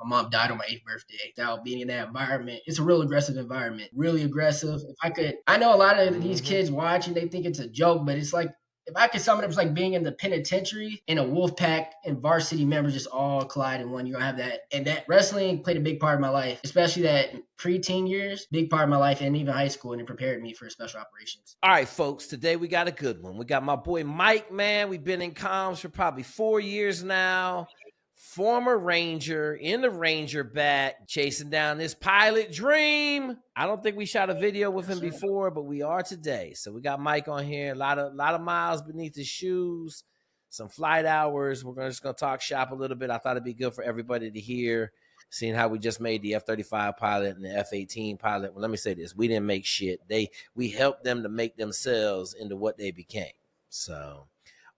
My mom died on my 8th birthday. Now being in that environment, it's a real aggressive environment, really aggressive. I know a lot of these kids watch and they think it's a joke, but it's like, if I could sum it up, it's like being in the penitentiary and a wolf pack and varsity members just all collide in one. You don't have that. And that wrestling played a big part of my life, especially that preteen years, big part of my life, and even high school, and it prepared me for special operations. All right, folks, today we got a good one. We got my boy Mike Mann. We've been in comms for probably 4 years now. Former Ranger in the Ranger bat, chasing down this pilot dream. I don't think we shot a video with him before, but we are today. So we got Mike on here. A lot of miles beneath his shoes, some flight hours. We're just gonna talk shop a little bit. I thought it'd be good for everybody to hear, seeing how we just made the F35 pilot and the F-18 pilot. Well, let me say this: we didn't make shit. We helped them to make themselves into what they became. So.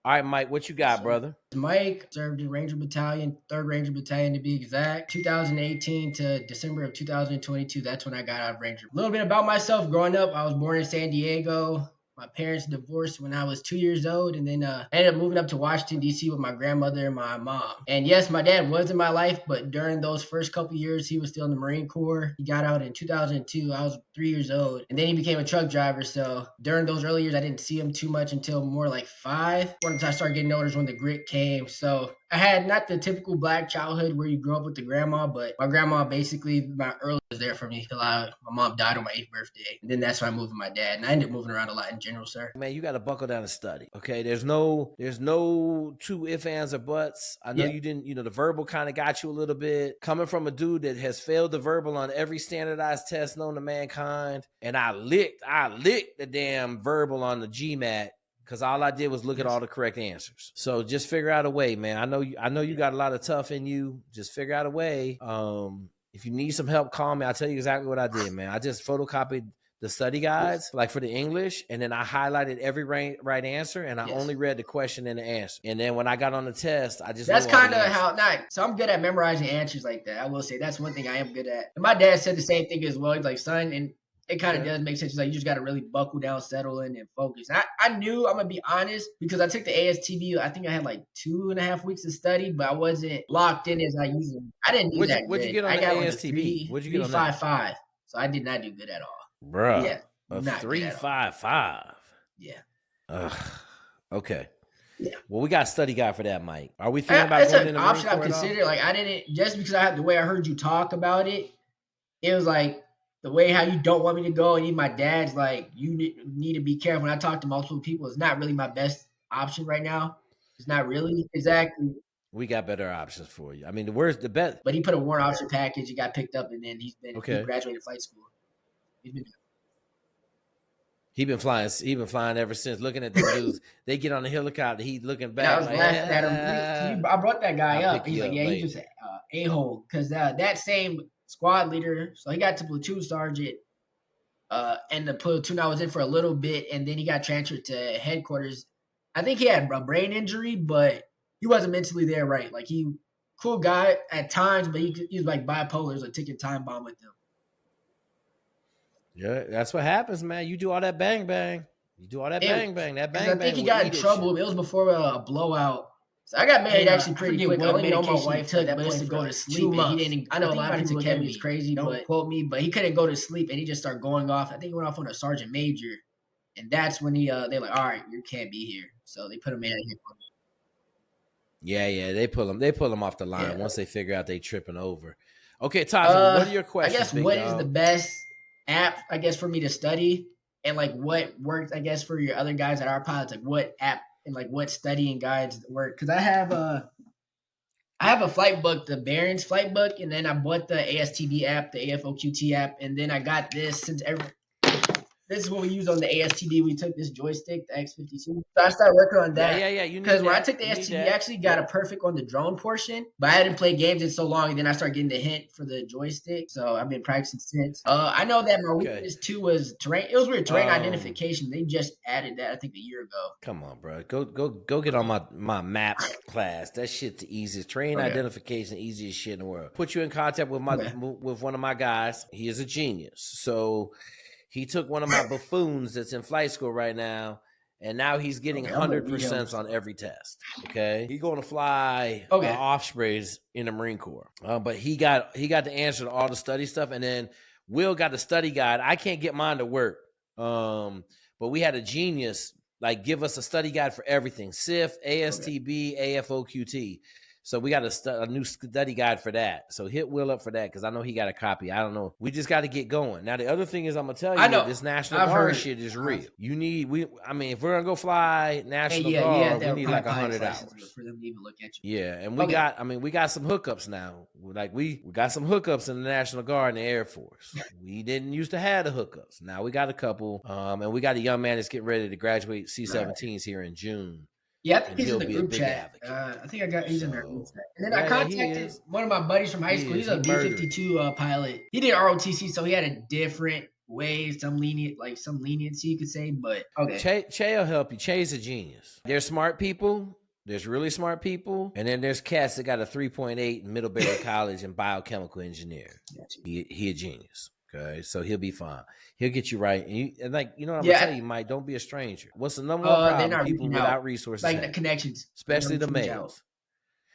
All right, Mike, what you got, brother? Mike served in Ranger Battalion, 3rd Ranger Battalion to be exact, 2018 to December of 2022. That's when I got out of Ranger. A little bit about myself. Growing up, I was born in San Diego. My parents divorced when I was 2 years old, and then I ended up moving up to Washington, D.C. with my grandmother and my mom. And yes, my dad was in my life, but during those first couple years, he was still in the Marine Corps. He got out in 2002. I was 3 years old, and then he became a truck driver. So during those early years, I didn't see him too much until more like 5. Once I started getting older is when the grit came. So I had not the typical black childhood where you grow up with the grandma, but my grandma basically, my early was there for me until my mom died on my 8th birthday. And then that's when I moved with my dad. And I ended up moving around a lot in general, sir. Man, you got to buckle down and study. Okay, there's no two ifs, ands, or buts. I know you didn't, the verbal kind of got you a little bit. Coming from a dude that has failed the verbal on every standardized test known to mankind, and I licked the damn verbal on the GMAT. Because all I did was look at all the correct answers. So just figure out a way, man. I know you got a lot of tough in you. Just figure out a way. If you need some help, call me. I'll tell you exactly what I did, man. I just photocopied the study guides, like for the English, and then I highlighted every right answer, and I only read the question and the answer. And then when I got on the test, I just that's kind of how. So I'm good at memorizing answers like that. I will say that's one thing I am good at. And my dad said the same thing as well. He's like, son, and it kind of does make sense. He's like, you just got to really buckle down, settle in, and focus. And I knew, I'm gonna be honest, because I took the ASTB. I think I had like 2.5 weeks of study, but I wasn't locked in as I usually. I didn't do that. What'd you get on the ASTB? What'd you get on that? 355. So I did not do good at all. Bruh. Yeah. A 355. Yeah. Okay. Yeah. Well, we got a study guide for that, Mike. Are we thinking about going in the option I've considered? Like, I didn't, just because I had the way I heard you talk about it, it was like the way how you don't want me to go, and even my dad's like, you need to be careful. When I talk to multiple people, it's not really my best option right now. It's not really exactly. We got better options for you. I mean, where's the best? But he put a warrant officer package. He got picked up, and then he graduated flight school. He been flying ever since. Looking at the dudes, they get on the helicopter. He's looking back. I was laughing at him. I brought that guy up. He's like, yeah, he's just a-hole. Because that same squad leader, so he got to platoon sergeant, and the platoon I was in for a little bit, and then he got transferred to headquarters. I think he had a brain injury, but he wasn't mentally there, right? Like, cool guy at times, but he was like bipolar. It was a ticking time bomb with him. Yeah, that's what happens, man. You do all that bang bang. You do all that bang bang. That bang bang. I think he got in trouble. It was before a blowout. So I got married actually pretty quick. I only know my wife took that place to go to sleep. And he didn't. I know a lot of people look at me as crazy. Don't quote me, but he couldn't go to sleep, and he just started going off. I think he went off on a sergeant major, and that's when they're like, all right, you can't be here. So they put him in. Yeah, they pull him off the line once they figure out they tripping over. Okay, Taza, what are your questions? I guess what is the best app, I guess, for me to study, and like what works, I guess, for your other guys that are pilots, like what app and like what studying guides work? Because I have a flight book, the Barron's flight book, and then I bought the ASTB app, the AFOQT app, and then I got this this is what we use on the ASTB. We took this joystick, the X52. So I started working on that. Yeah. Because when I took the ASTB, I actually got a perfect on the drone portion, but I hadn't played games in so long, and then I started getting the hint for the joystick. So I've been practicing since. I know that my weakness too was terrain. It was weird, terrain identification. They just added that, I think, a year ago. Come on, bro. Go get on my map class. That shit's the easiest. Terrain identification, easiest shit in the world. Put you in contact with with one of my guys. He is a genius. So he took one of my buffoons that's in flight school right now, and now he's getting Okay, I'm gonna read him. 100% on every test. Okay, he's going to fly Okay. Ospreys in the Marine Corps, but he got the answer to all the study stuff, and then Will got the study guide. I can't get mine to work, but we had a genius like give us a study guide for everything: SIF, ASTB, AFOQT. So we got a new study guide for that. So hit Will up for that because I know he got a copy. I don't know. We just got to get going. Now the other thing is I'm gonna tell you that this National Guard shit is real. You need if we're gonna go fly National Guard, we need like 100 hours for them to even look at you. Yeah, and we got some hookups now. Like we got some hookups in the National Guard and the Air Force. We didn't used to have the hookups. Now we got a couple. And we got a young man that's getting ready to graduate C-17s here in June. Yeah, I think he's in the group chat. I think he's in their group chat. And then I contacted one of my buddies from high school. He's a B-52 pilot. He did ROTC, so he had a different way, some leniency you could say, but okay. Che will help you. Che's a genius. There's smart people. There's really smart people. And then there's cats that got a 3.8 in Middlebury College in biochemical engineer. He a genius. Okay, so he'll be fine. He'll get you right. And like, you know what I'm going to tell you, Mike, don't be a stranger. What's the number one problem? People without resources like the connections. Especially the males.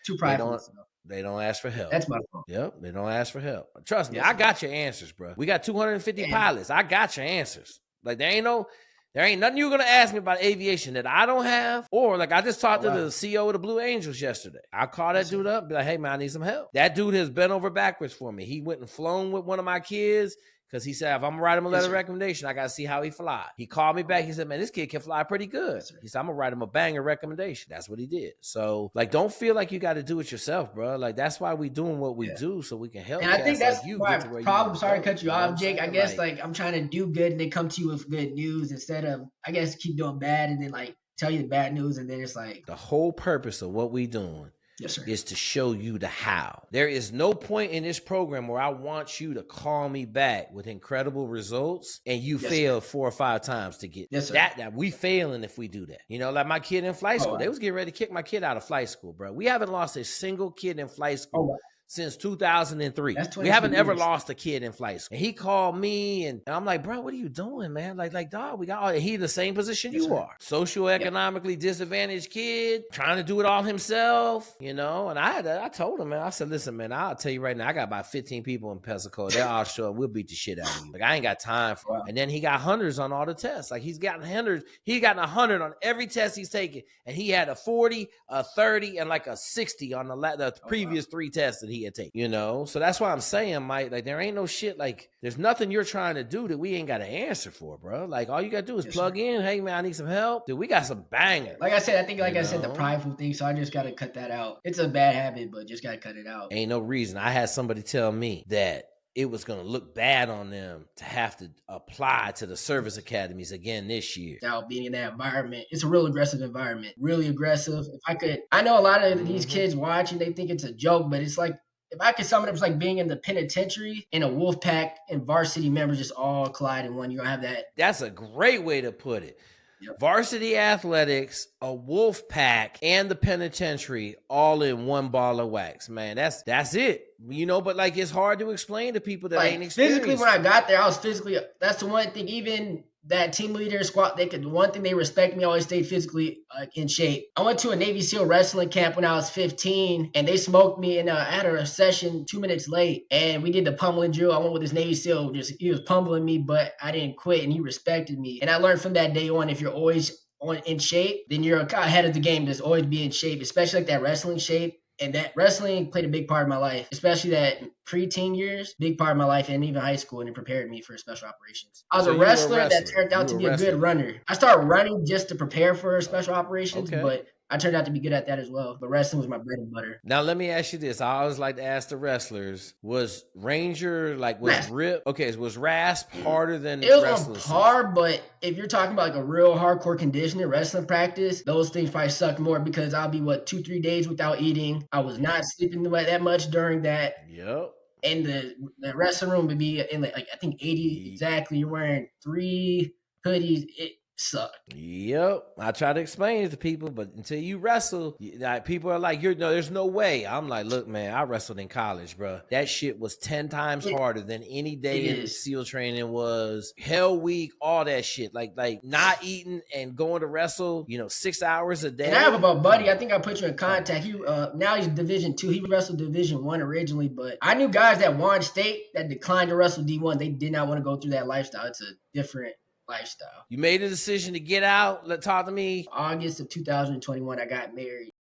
Too prideful. They don't ask for help. That's my fault. Yep, they don't ask for help. Trust me, I got your answers, bro. We got 250 pilots. I got your answers. Like, there ain't nothing you're going to ask me about aviation that I don't have. Or like I just talked to the CEO of the Blue Angels yesterday. I call that dude up and be like, hey, man, I need some help. That dude has bent over backwards for me. He went and flown with one of my kids because he said, if I'm going to write him a letter of recommendation, I got to see how he fly. He called me back. He said, man, this kid can fly pretty good. He said, I'm going to write him a banger recommendation. That's what he did. So, like, don't feel like you got to do it yourself, bro. Like, that's why we doing what we do so we can help. And I think that's my problem. Sorry to cut you off, Jake. I guess, like, I'm trying to do good and they come to you with good news instead of, I guess, keep doing bad and then, like, tell you the bad news and then it's like. The whole purpose of what we doing is to show you the how. There is no point in this program where I want you to call me back with incredible results and you fail 4 or 5 times to get that. We failing if we do that. You know, like my kid in flight school, they was getting ready to kick my kid out of flight school, bro. We haven't lost a single kid in flight school since 2003. We haven't ever lost a kid in flight school. And he called me and I'm like, bro, what are you doing, man? Like, dog, we got all, he in the same position you are. Socioeconomically disadvantaged kid, trying to do it all himself, you know? And I told him, man, I said, listen, man, I'll tell you right now, I got about 15 people in Pensacola. They're all sure we'll beat the shit out of you. Like, I ain't got time for it. And then he got hundreds on all the tests. Like, he's gotten 100 on every test he's taken. And he had a 40, a 30, and like a 60 on the previous 3 tests that he had taken, you know? So that's why I'm saying, Mike, like, there ain't no shit, like, there's nothing you're trying to do that we ain't got an answer for, bro. Like, all you got to do is plug in, hey, man, I need some help. Dude, we got some bangers. Like I said, I think, I said, the prideful thing, so I just got to cut that out. It's a bad habit, but just got to cut it out. Ain't no reason. I had somebody tell me that it was going to look bad on them to have to apply to the service academies again this year. Now, being in that environment, it's a real aggressive environment, really aggressive. I know a lot of these kids watching, they think it's a joke, but it's like, if I could sum it up, it's like being in the penitentiary and a wolf pack and varsity members just all collide in one. You're going to have that. That's a great way to put it. Yep. Varsity athletics, a wolf pack, and the penitentiary all in one ball of wax, man. That's it. You know, but like it's hard to explain to people that like, ain't experienced. Physically, when I got there, I was physically. That's the one thing. Even that team leader squad, the one thing they respect me. I always stayed physically in shape. I went to a Navy SEAL wrestling camp when I was 15, and they smoked me. And I had a session 2 minutes late, and we did the pummeling drill. I went with this Navy SEAL. He was pummeling me, but I didn't quit, and he respected me. And I learned from that day on, if you're always in shape, then you're ahead of the game. Just always be in shape, especially like that wrestling shape. And that wrestling played a big part of my life, especially that preteen years, big part of my life, and even high school, and it prepared me for special operations. I was a wrestler that turned out to be a good runner. I started running just to prepare for special operations, but I turned out to be good at that as well. But wrestling was my bread and butter. Now, let me ask you this. I always like to ask the wrestlers, was Ranger, RIP, was RASP harder than it was on par, but if you're talking about like a real hardcore conditioning, wrestling practice, those things probably suck more because I'll be, 2-3 days without eating. I was not sleeping that much during that. Yep. And the wrestling room would be in I think 80 exactly. You're wearing 3 hoodies. sucked. Yep, I try to explain it to people, but until you wrestle, like people are like, there's no way." I'm like, "Look, man, I wrestled in college, bro. That shit was 10 times harder than any It day in is. SEAL training was. Hell week, all that shit. Like not eating and going to wrestle, 6 hours a And I have day. a Come buddy. I on, think I put bro. you in Come on, contact. He man. now he's Division 2. He wrestled Division 1 originally, but I knew guys that won state that declined to wrestle D1. They did not want to go through that lifestyle. It's a different lifestyle. You made a decision to get out. Talk to me. August of 2021, I got married.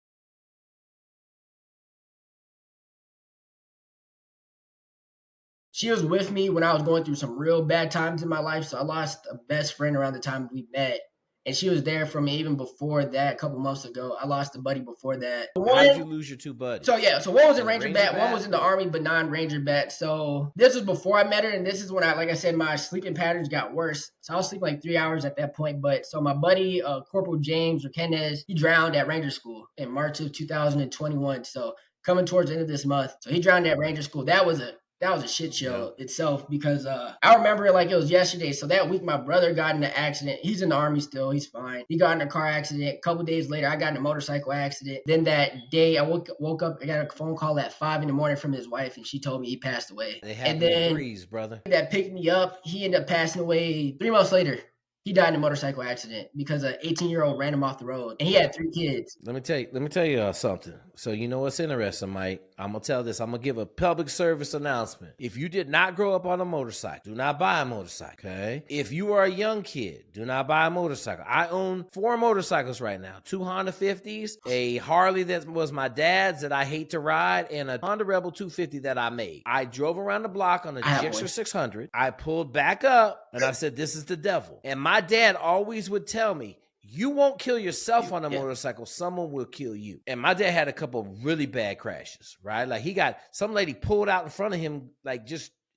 She was with me when I was going through some real bad times in my life. So I lost a best friend around the time we met. And she was there for me even before that, a couple months ago. I lost a buddy before that. How did One you lose your two So buddies? yeah, so one was in In a Ranger Ranger Bat, one was bat? in the Army, but non-Ranger Bat. So this was before I met her, and this is when like I said, my sleeping patterns got worse. So I was sleeping like 3 hours at that point. But so my buddy, Corporal James Raquenez, he drowned at Ranger School in March of 2021. So coming towards the end of this month, so he drowned at Ranger School. That was a shit Yep. show itself because I remember it like it was yesterday. So that week, my brother got in an accident. He's in the Army still. He's fine. He got in a car accident. A couple days later, I got in a motorcycle accident. Then that day, I woke up. I got a phone call at 5 in the morning from his wife, and she told me he passed away. They And happen in then threes, brother. that picked me up, he ended up passing away 3 months later. He died in a motorcycle accident because an 18-year-old ran him off the road, and he had 3 kids. Let me tell you something. So you know what's interesting, Mike? I'm gonna tell this. I'm gonna give a public service announcement. If you did not grow up on a motorcycle, do not buy a motorcycle. Okay. If you are a young kid, do not buy a motorcycle. I own 4 motorcycles right now: 2 Honda 50s, a Harley that was my dad's that I hate to ride, and a Honda Rebel 250 that I made. I drove around the block on a I have one. Gixxer 600. I pulled back up and I said, "This is the devil." And my dad always would tell me, "You won't kill yourself on a motorcycle. Someone will kill you." And my dad had a couple of really bad crashes, right? Like he got some lady pulled out in front of him,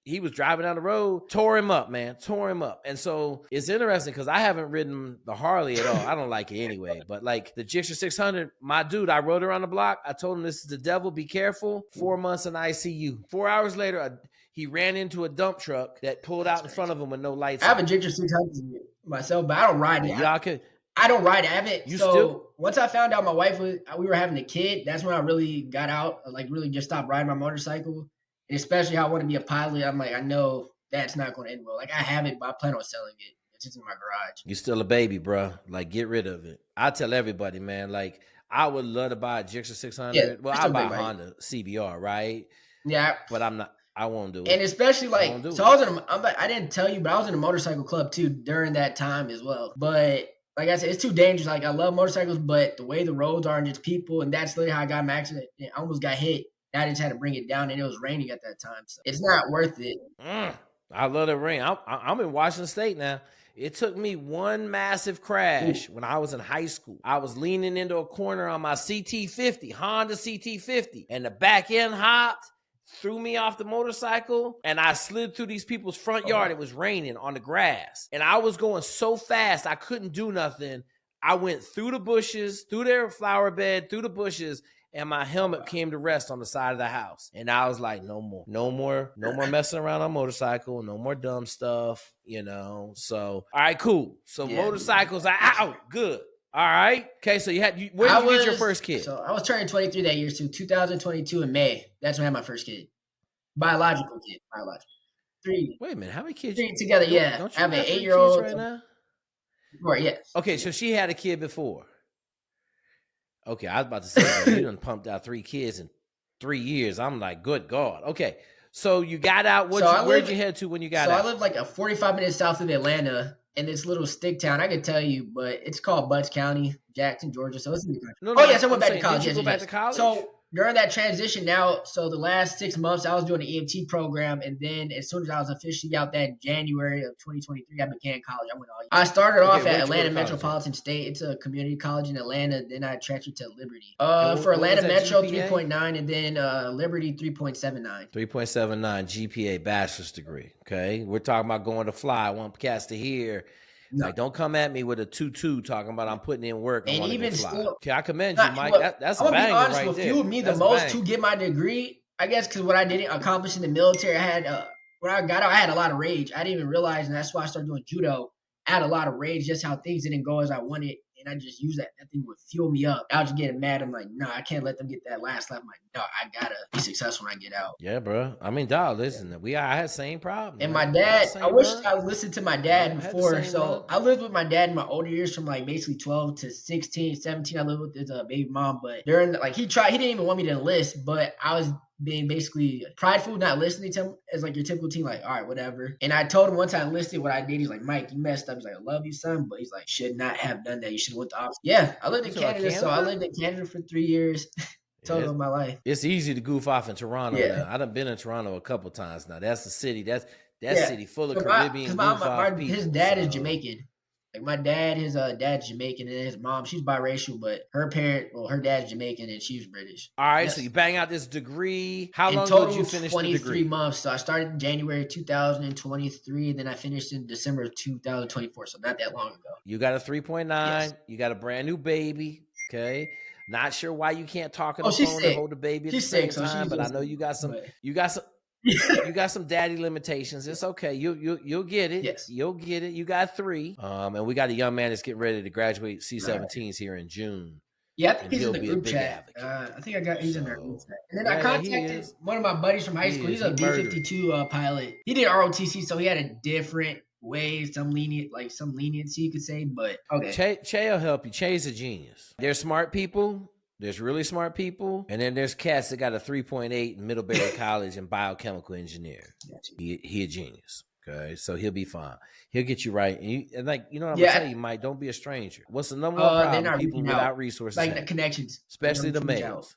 he was driving down the road, tore him up, man, tore him up. And so it's interesting because I haven't ridden the Harley at all. I don't like it anyway. But like the Gixxer 600, my dude, I rode around the block. I told him, "This is the devil. Be careful." 4 months in ICU. 4 hours later, he ran into a dump truck that pulled out in front of him with no lights I have on. a Gixxer 600 myself, but I don't ride it. Y'all could. I don't ride Avid. You still? So once I found out we were having a kid, that's when I really got out, like really just stopped riding my motorcycle. And especially how I want to be a pilot. I'm like, I know that's not going to end well. Like I have it, but I plan on selling it. It's just in my garage. You still a baby, bro. Like, get rid of it. I tell everybody, man, like, I would love to buy a Gixxer Yeah, 600. Well, I I still buy a think about it. Honda CBR, right? Yeah. But I won't do And it. especially I won't like, do so it. I didn't tell you, but I was in a motorcycle club too during that time as well. But like I said, it's too dangerous. Like I love motorcycles, but the way the roads are and just people, and that's literally how I got in my accident. I almost got hit. I just had to bring it down, and it was raining at that time, so it's not worth it. I love the rain. I'm in Washington State now. It took me one massive crash when I was in high school. I was leaning into a corner on my CT50, Honda CT50, and the back end hopped, threw me off the motorcycle, and I slid through these people's front yard. It was raining on the grass, and I was going so fast I couldn't do nothing. I went through the bushes, through their flower bed, through the bushes, and my helmet came to rest on the side of the house. And I was like, no more messing around on motorcycle, no more dumb stuff, So, all right, cool. So Yeah. motorcycles are out. Good. All right. Okay, so where did you get your first kid? So I was turning 23 that year, so 2022 in May. That's when I had my first kid. Biological kid. Biological. Three. Wait a minute. How many kids? Three together, yeah. Don't I you have an got 3 kids 8-year-old. right now? Yes. Okay, so she had a kid before. Okay, I was about to say, bro, you done pumped out 3 kids in 3 years. I'm like, good God. Okay, so you got out. Where'd you head to when you got out? So I live like a 45 minutes south of Atlanta in this little stick town. I could tell you, but it's called Butts County, Jackson, Georgia. So it's in the country. Yes, I went back to college. Did you go back to college? So during that transition now, so the last 6 months I was doing an EMT program, and then as soon as I was officially out that January of 2023, I began college. I went all year. I started off at Atlanta Metropolitan State. It's a community college in Atlanta. Then I transferred to Liberty. For Atlanta Metro, 3.9, and then Liberty 3.79. 3.79 GPA bachelor's degree. Okay, we're talking about going to fly. I want cats to hear. No. Like, don't come at me with a 2.2 talking about I'm putting in work. And even still, okay, I commend you, Mike. That's a banger right there. What fueled me the most to get my degree, I guess, because what I didn't accomplish in the military, I had when I got out, I had a lot of rage. I didn't even realize, and that's why I started doing judo had a lot of rage, just how things didn't go as I wanted. And I just used that. That thing would fuel me up. I was getting mad. I'm like, no, I can't let them get that last lap. I'm like, no, I gotta be successful when I get out. Yeah, bro. I mean, dog, listen, I had the same problem. And Like, my I had the dad, I same wish run. I listened to my dad Yeah, I had the before. same run. So I lived with my dad in my older years from like basically 12 to 16, 17. I lived with his baby mom. But during like he didn't even want me to enlist, but I was being basically prideful, not listening to him as like your typical teen, like, all right, whatever. And I told him once I enlisted what I did. He's like, Mike, you messed up. He's like, I love you, son. But he's like, should not have done that. You should have went to office. Yeah, I lived You in talking about Canada. So I Canada? lived in Canada for 3 years. Total of my life. It's easy to goof off in Toronto Yeah. now. I done been in Toronto a couple times now. That's the city. That Yeah. city full of So Caribbean goof off his people. dad is So Jamaican. Like my dad, his dad's Jamaican, and his mom, she's biracial, but her dad's Jamaican and she's British. all right, so Yes. you bang out this degree. How In long ago did you total, finish the 23 degree? months. So I started in January 2023, and then I finished in December of 2024. So not that long ago. You got a Yes. 3.9. You got a brand new baby. Okay. Not sure why you can't talk on Oh, the she's phone and sick. hold the baby at the She's sick, same so time, she's but I just. know you got some But you got some daddy limitations. It's okay. You'll get it. yes. You'll get it. You got 3. And we got a young man that's getting ready to graduate Right. C-17s here in June. Yeah, I think And he's in he'll the be a group big chat. advocate. I think he's in their group So chat. And then I yeah, he contacted is. one of my buddies from high school. He's a He murdering. B-52 pilot. He did ROTC, so he had a different way, some leniency you could say, but okay. Che will help you. Che's a genius. There's smart people. There's really smart people. And then there's cats that got a 3.8 in Middlebury College in biochemical engineer. He a genius. Okay. So he'll be fine. He'll get you right. And like, you know what I'm going to Yeah, tell you, Mike, don't be a stranger. What's the number one they're problem not people reaching without out. resources Like the have? connections. They Especially don't the reach out. males.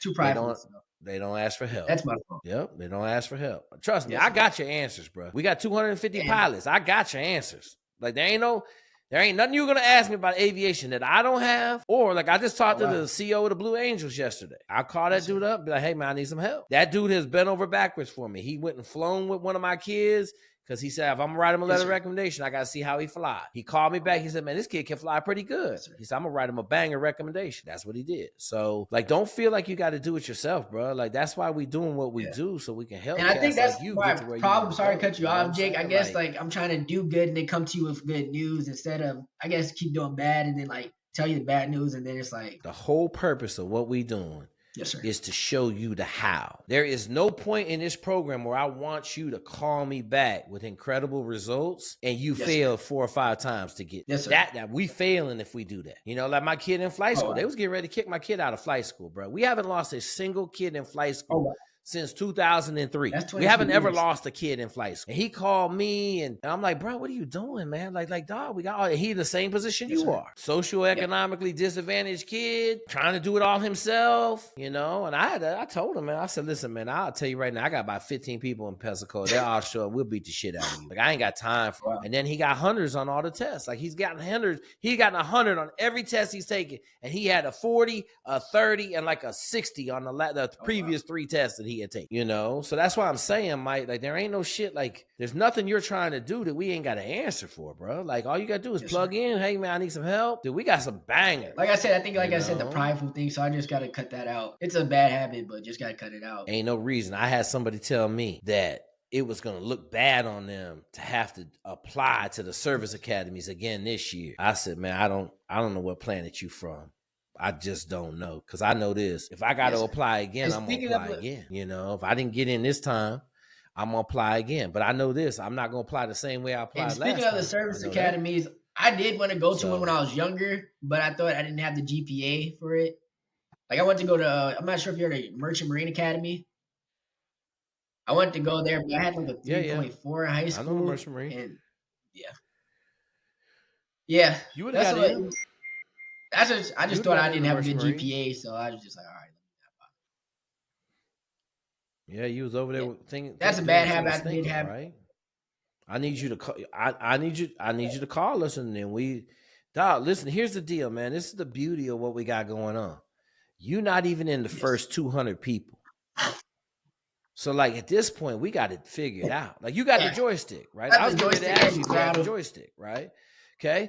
Too They prideful. don't they don't ask for help. That's my fault. Yep, they don't ask for help. Trust me, Yes, I got your answers, bro. We got 250 and pilots. I got your answers. Like there ain't nothing you're gonna ask me about aviation that I don't have. Or like I just talked to the CEO of the Blue Angels yesterday. I call that dude up, be like, hey man, I need some help. That dude has bent over backwards for me. He went and flown with one of my kids. Because he said, if I'm going to write him a letter of recommendation, I got to see how he fly. He called me back. He said, man, this kid can fly pretty good. He said, I'm going to write him a banger recommendation. That's what he did. So, like, don't feel like you got to do it yourself, bro. Like, that's why we doing what we do, so we can help And I think that's like you my get to where problem. you Sorry to go. cut you off, Jake. I guess like I'm trying to do good and they come to you with good news instead of, I guess, keep doing bad and then like tell you the bad news and then it's like. The whole purpose of what we doing Yes, sir. is to show you the how. There is no point in this program where I want you to call me back with incredible results and you fail 4 or 5 times to get that we failing if we do that. You know, like my kid in flight school, they was getting ready to kick my kid out of flight school, bro. We haven't lost a single kid in flight school since 2003. We haven't ever lost a kid in flight school. And he called me and I'm like, bro, what are you doing, man? Like, dog, we got he in the same position you are. Socioeconomically disadvantaged kid, trying to do it all himself, you know? And I told him, man, I said, listen, man, I'll tell you right now, I got about 15 people in Pensacola. They're all sure we'll beat the shit out of you. Like, I ain't got time for it. And then he got hundreds on all the tests. Like, he's gotten hundreds. He gotten 100 on every test he's taken. And he had a 40, a 30, and like a 60 on the previous 3 tests that he had taken, you know? So that's why I'm saying, Mike, like, there ain't no shit, like, there's nothing you're trying to do that we ain't got an answer for, bro. Like, all you got to do is plug in. Hey, man, I need some help. Dude, we got some bangers. Like I said, I think, like I said, the prideful thing, so I just got to cut that out. It's a bad habit, but just got to cut it out. Ain't no reason. I had somebody tell me that it was going to look bad on them to have to apply to the service academies again this year. I said, man, I don't know what planet you from. I just don't know. Because I know this. If I got to apply again, I'm going to apply again. You know, if I didn't get in this time, I'm going to apply again. But I know this. I'm not going to apply the same way I applied last time. Speaking of the service academies, I did want to go to one when I was younger, but I thought I didn't have the GPA for it. Like I went to go to, I'm not sure if you're at a Merchant Marine Academy. I went to go there, but I had like a 3.4 in high school. I know the Merchant Marine. And yeah. You would have got in. I just thought I didn't have a good GPA, so I was just like, all right. Yeah, you was over there thinking. That's a bad habit I did have. Right? I need you to call. I need you to call us, and then dog. Listen, here's the deal, man. This is the beauty of what we got going on. You're not even in the first 200 people. So, like at this point, we got it figured out. Like you got the joystick, right? I was going to ask you if you had the joystick, right? Okay.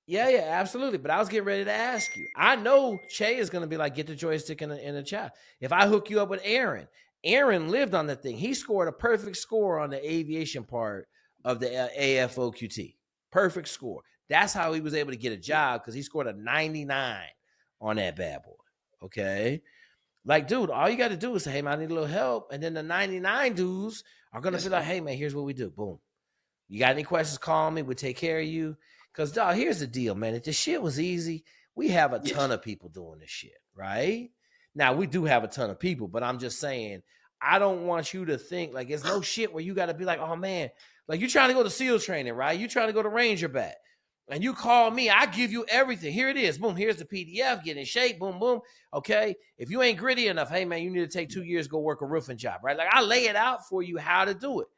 Yeah, absolutely. But I was getting ready to ask you. I know Che is going to be like, get the joystick in the chat. If I hook you up with Aaron lived on the thing. He scored a perfect score on the aviation part of the AFOQT. Perfect score. That's how he was able to get a job, because he scored a 99 on that bad boy. Okay. Like, dude, all you got to do is say, hey, man, I need a little help. And then the 99 dudes are going to be like, hey, man, here's what we do. Boom. You got any questions, call me. We'll take care of you. Because, dog, here's the deal, man. If this shit was easy, we have a ton of people doing this shit, right? Now, we do have a ton of people, but I'm just saying, I don't want you to think, like, it's no shit where you got to be like, oh, man, like, you trying to go to SEALs training, right? You trying to go to Ranger Bat. And you call me, I give you everything. Here it is. Boom, here's the PDF. Get in shape. Boom, boom. Okay. If you ain't gritty enough, hey, man, you need to take 2 years, go work a roofing job, right? Like, I lay it out for you how to do it.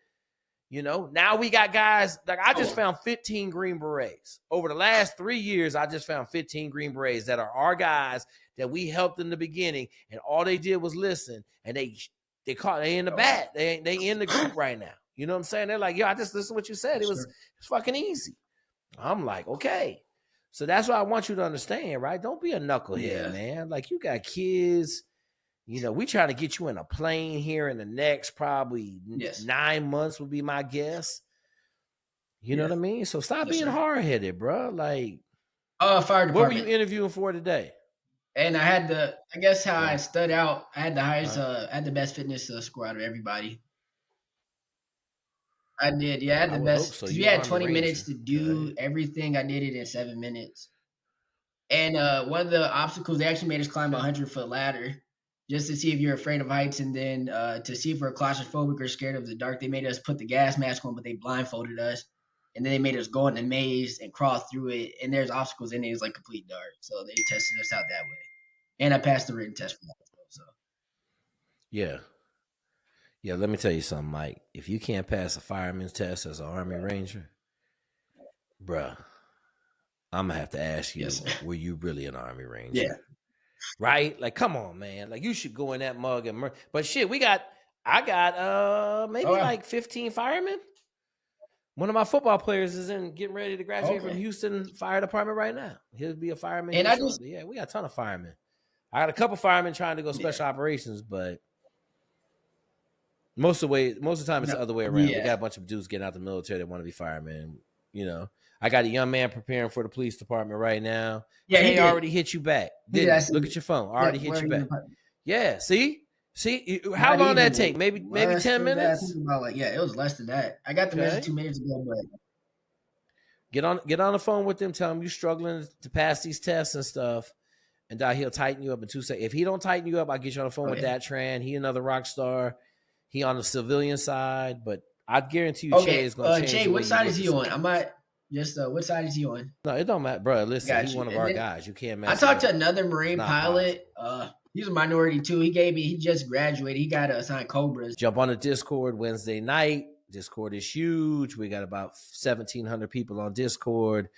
You know, now we got guys, like I just found 15 Green Berets. Over the last 3 years, I just found 15 Green Berets that are our guys that we helped in the beginning. And all they did was listen. And they in the bat. They in the group right now. You know what I'm saying? They're like, yo, I just listened to what you said. It's fucking easy. I'm like, okay. So that's what I want you to understand, right? Don't be a knucklehead, man. Like, you got kids. You know, we try to get you in a plane here in the next probably 9 months would be my guess. You know what I mean? So stop being hard-headed, bro. Like, fire department. What were you interviewing for today? And I had I guess how I stood out, I had the highest, I had the best fitness score out of everybody. I did, yeah. I had the best. So. We had 20 minutes to do everything. I did it in 7 minutes. And one of the obstacles, they actually made us climb a 100-foot ladder just to see if you're afraid of heights, and then to see if we're claustrophobic or scared of the dark. They made us put the gas mask on, but they blindfolded us. And then they made us go in the maze and crawl through it. And there's obstacles in it. It was like complete dark. So they tested us out that way. And I passed the written test for that as well. So yeah. Yeah, let me tell you something, Mike. If you can't pass a fireman's test as an Army Ranger, bruh, I'm going to have to ask you, were you really an Army Ranger? Yeah. Right? Like, come on, man. Like, you should go in that mug and but shit, I got maybe like 15 firemen. One of my football players is getting ready to graduate from Houston Fire Department right now. He'll be a fireman. And yeah, we got a ton of firemen. I got a couple firemen trying to go special operations, but most of the time it's the other way around. We got a bunch of dudes getting out the military that want to be firemen. You know, I got a young man preparing for the police department right now. Yeah, he already hit you back. Look at your phone. Already hit you back. Yeah, see, how long that take? Maybe 10 minutes. It was less than that. I got the message 2 minutes ago, but get on the phone with him. Tell him you're struggling to pass these tests and stuff, and he'll tighten you up in 2 seconds. If he don't tighten you up, I'll get you on the phone with that Tran. He another rock star. He on the civilian side, but I guarantee you, Jay is going to change. Jay, what side is he on? I might just what side is he on? No, it don't matter, bro. Listen, he's one of our guys. You can't mess. I talked to another Marine pilot. He's a minority too. He just graduated. He got assigned Cobras. Jump on the Discord Wednesday night. Discord is huge. We got about 1,700 people on Discord.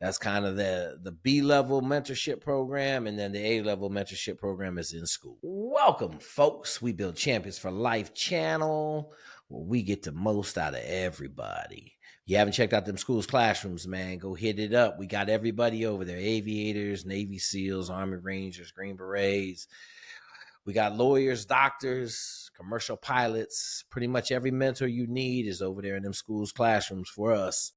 That's kind of the B-level mentorship program, and then the A-level mentorship program is in school. Welcome, folks. We build Champions for Life channel, where we get the most out of everybody. If you haven't checked out them schools' classrooms, man, go hit it up. We got everybody over there: aviators, Navy SEALs, Army Rangers, Green Berets. We got lawyers, doctors, commercial pilots. Pretty much every mentor you need is over there in them schools' classrooms for us.